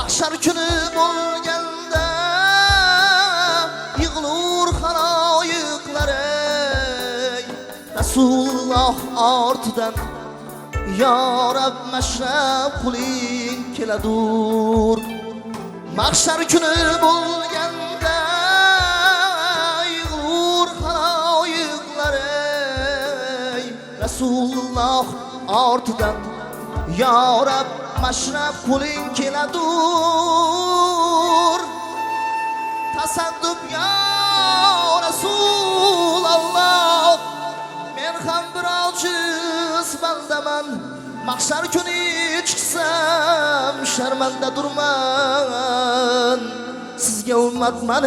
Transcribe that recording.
mahşar kuni bo'lganda yig'lur xaloyiqlar ey Rasululloh ortidan ya Rab mashrab qiling keladur mahşar kuni bo'lganda yig'lur xaloyiqlar ey Rasululloh ortidan ya Rab mashrab qiling keladur tasadduq ya Rasululloh men ham bir ojiz bandaman mahshar kuni chiqsam sharmanda durman sizga ummatman